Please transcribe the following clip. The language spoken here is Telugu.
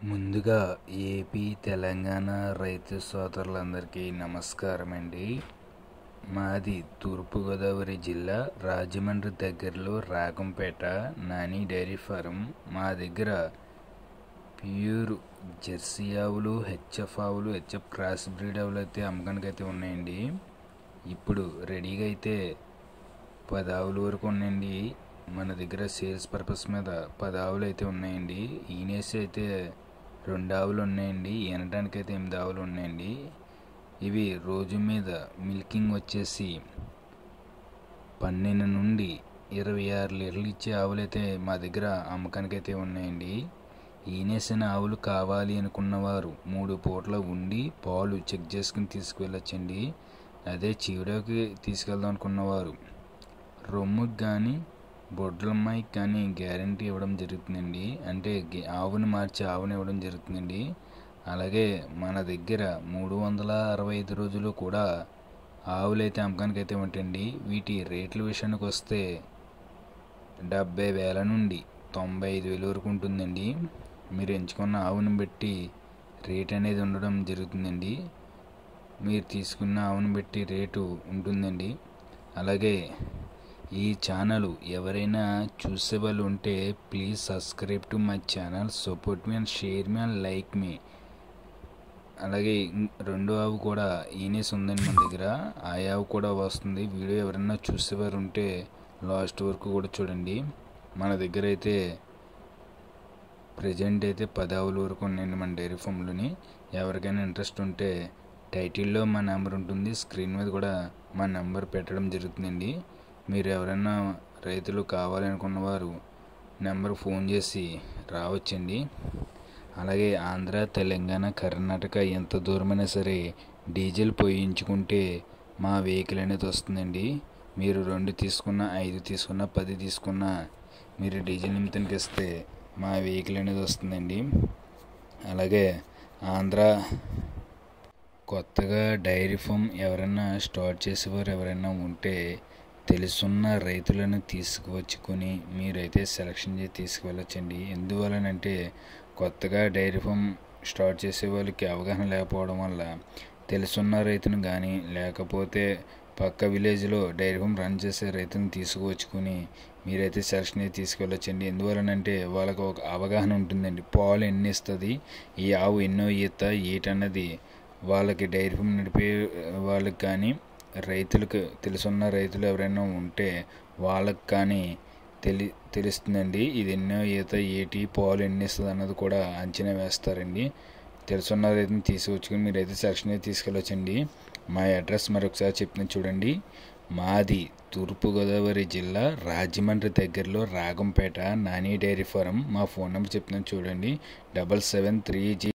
ముందుగా ఏపీ తెలంగాణ రైతు సోదరులందరికీ నమస్కారం అండి. మాది తూర్పుగోదావరి జిల్లా రాజమండ్రి దగ్గరలో రాగంపేట నాని డైరీ ఫారం. మా దగ్గర ప్యూర్ జెర్సీ ఆవులు, హెచ్ఎఫ్ ఆవులు, హెచ్ఎఫ్ క్రాస్ బ్రీడ్ ఆవులు అయితే అమ్మకానికి అయితే ఉన్నాయండి. ఇప్పుడు రెడీగా అయితే 10 ఆవుల వరకు ఉన్నాయండి. మన దగ్గర సేల్స్ పర్పస్ మీద 10 ఆవులు అయితే ఉన్నాయండి. ఈనేసి అయితే 2 ఆవులు ఉన్నాయండి. ఈనడానికి అయితే 8 ఆవులు ఉన్నాయండి. ఇవి రోజు మీద మిల్కింగ్ వచ్చేసి 12 నుండి 26 లీటర్లు ఇచ్చే ఆవులు అయితే మా దగ్గర అమ్మకానికి అయితే ఉన్నాయండి. ఈనేసిన ఆవులు కావాలి అనుకున్నవారు 3 పూటల ఉండి పాలు చెక్ చేసుకుని తీసుకువెళ్ళొచ్చండి. అదే చీవడానికి తీసుకెళ్దాం అనుకున్నవారు రొమ్ముకి కానీ బొడ్లమ్మాయికి కానీ గ్యారంటీ ఇవ్వడం జరుగుతుందండి. అంటే ఆవుని మార్చి ఆవుని ఇవ్వడం జరుగుతుందండి. అలాగే మన దగ్గర 365 రోజులు కూడా ఆవులు అయితే అమ్మకానికి అయితే ఉంటాయండి. వీటి రేట్ల విషయానికి వస్తే 70,000 నుండి 95,000 వరకు ఉంటుందండి. మీరు ఎంచుకున్న ఆవుని బట్టి రేట్ అనేది ఉండడం జరుగుతుందండి. మీరు తీసుకున్న ఆవుని బట్టి రేటు ఉంటుందండి. అలాగే ఈ ఛానల్ ఎవరైనా చూసే వాళ్ళు ఉంటే please subscribe to my channel, support me and share me and like me. అలాగే రెండో ఆవు కూడా ఈనేసి ఉందండి మన దగ్గర. ఆ ఆవు కూడా వస్తుంది. వీడియో ఎవరైనా చూసేవారు ఉంటే లాస్ట్ వరకు కూడా చూడండి. మన దగ్గర అయితే ప్రజెంట్ అయితే 10 ఆవుల వరకు ఉన్నాయండి మన డైరీ ఫామ్లోని. ఎవరికైనా ఇంట్రెస్ట్ ఉంటే టైటిల్లో మా నెంబర్ ఉంటుంది, స్క్రీన్ మీద కూడా మా నెంబర్ పెట్టడం జరుగుతుందండి. మీరు ఎవరైనా రైతులు కావాలనుకున్నవారు నెంబర్ ఫోన్ చేసి రావచ్చండి. అలాగే ఆంధ్ర, తెలంగాణ, కర్ణాటక ఎంత దూరమైనా సరే డీజిల్ పోయించుకుంటే మా వెహికల్ అనేది వస్తుందండి. మీరు 2 తీసుకున్నా, 5 తీసుకున్నా, 10 తీసుకున్నా మీరు డీజిల్ నిమిత్తానికి ఇస్తే మా వెహికల్ అనేది వస్తుందండి. అలాగే ఆంధ్ర కొత్తగా డైరీ ఫామ్ ఎవరైనా స్టార్ట్ చేసేవారు ఎవరైనా ఉంటే తెలుసున్న రైతులను తీసుకువచ్చుకొని మీరైతే సెలక్షన్ చేసి తీసుకువెళ్ళొచ్చండి. ఎందువలనంటే కొత్తగా డైరీ ఫామ్ స్టార్ట్ చేసే వాళ్ళకి అవగాహన లేకపోవడం వల్ల తెలుసున్న రైతును కానీ లేకపోతే పక్క విలేజ్లో డైరీ ఫామ్ రన్ చేసే రైతుని తీసుకువచ్చుకొని మీరైతే సెలక్షన్ చేసి తీసుకువెళ్ళొచ్చండి. ఎందువలనంటే వాళ్ళకు ఒక అవగాహన ఉంటుందండి. పాలు ఎన్ని ఇస్తుంది, ఈ ఆవు ఎన్నో ఈత ఏటన్నది వాళ్ళకి డైరీ ఫామ్ నడిపే వాళ్ళకి కానీ రైతులకు తెలుసున్న రైతులు ఎవరైనా ఉంటే వాళ్ళకి కానీ తెలుస్తుందండి. ఇది ఎన్నో ఈత ఏటి పాలు ఎన్ని ఇస్తుంది అన్నది కూడా అంచనా వేస్తారండి. తెలుసున్న రైతుని తీసుకొచ్చుకొని మీరైతే సెలక్షన్ అయితే తీసుకెళ్ళొచ్చండి. మా అడ్రస్ మరొకసారి చెప్తున్నాను చూడండి. మాది తూర్పుగోదావరి జిల్లా రాజమండ్రి దగ్గరలో రాగంపేట నాని డైరీ ఫారం. మా ఫోన్ నెంబర్ చెప్తున్నాను చూడండి, 7730